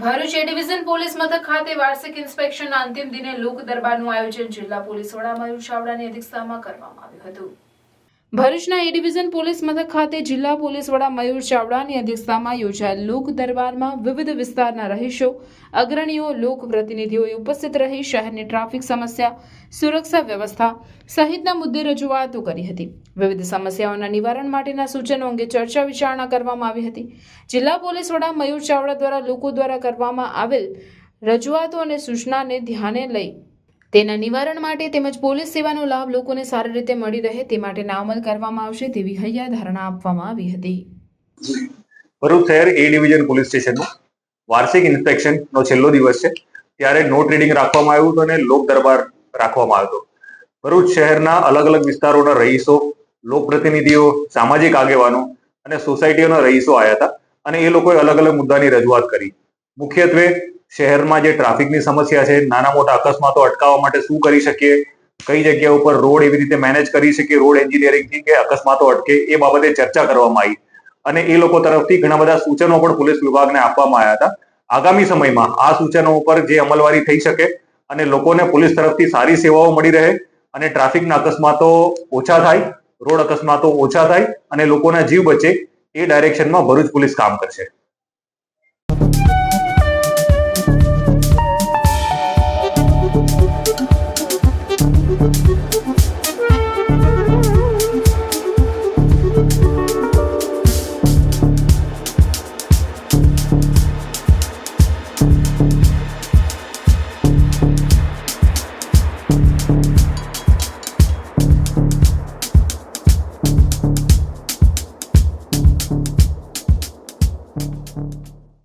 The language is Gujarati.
ભરૂચ એ ડિવિઝન પોલીસ મથક ખાતે વાર્ષિક ઇન્સ્પેક્શનના અંતિમ દિને લોક દરબારનું આયોજન જિલ્લા પોલીસ વડા મયુર ચાવડાની અધ્યક્ષતામાં કરવામાં આવ્યું હતું। ભરૂચના એ ડિવિઝન પોલીસ મથક ખાતે જિલ્લા પોલીસ વડા મયુર ચાવડાની અધ્યક્ષતામાં યોજાયેલ લોક દરબારમાં વિવિધ વિસ્તારના રહીશો, અગ્રણીઓ, લોક પ્રતિનિધિઓએ ઉપસ્થિત રહી શહેરની ટ્રાફિક સમસ્યા, સુરક્ષા વ્યવસ્થા સહિતના મુદ્દે રજૂઆતો કરી હતી। વિવિધ સમસ્યાઓના નિવારણ માટેના સૂચનો અંગે ચર્ચા વિચારણા કરવામાં આવી હતી। જિલ્લા પોલીસ વડા મયુર ચાવડા દ્વારા લોકો દ્વારા કરવામાં આવેલ રજૂઆતો અને સૂચનાને ધ્યાને લઈ તેના નિવારણ માટે તેમજ પોલીસ સેવાનો લાભ લોકોને સારી રીતે મળી રહે તે માટેના અમલ કરવામાં આવશે તેવી હૈયાધારણા આપવામાં આવી હતી। ભરૂચ શહેર એ ડિવિઝન પોલીસ સ્ટેશનનું વાર્ષિક ઇન્સ્પેક્શનનો છેલ્લો દિવસ છે, ત્યારે નોટ રીડિંગ રાખવામાં આવ્યું હતું અને લોક દરબાર રાખવામાં આવ્યો હતો। ભરૂચ શહેરના અલગ અલગ વિસ્તારોના રહીશો, લોકપ્રતિનિધિઓ, સામાજિક આગેવાનો અને સોસાયટીઓના રહીશો આવ્યા હતા અને એ લોકોએ અલગ અલગ મુદ્દાની રજૂઆત કરી। મુખ્યત્વે શહેરમાં જે ટ્રાફિકની સમસ્યા છે, નાના મોટા અકસ્માતો અટકાવવા માટે શું કરી શકીએ, કઈ જગ્યા ઉપર રોડ એવી રીતે મેનેજ કરી શકીએ રોડ એન્જિનિયરિંગથી કે અકસ્માતો અટકે, એ બાબતે ચર્ચા કરવામાં આવી અને એ લોકો તરફથી ઘણા બધા સૂચનો પણ પોલીસ વિભાગને આપવામાં આવ્યા હતા। આગામી સમયમાં આ સૂચનો ઉપર જે અમલવારી થઈ શકે અને લોકોને પોલીસ તરફથી સારી સેવાઓ મળી રહે અને ટ્રાફિકના અકસ્માતો ઓછા થાય, રોડ અકસ્માતો ઓછા થાય અને લોકોના જીવ બચે, એ ડાયરેક્શનમાં ભરૂચ પોલીસ કામ કરશે।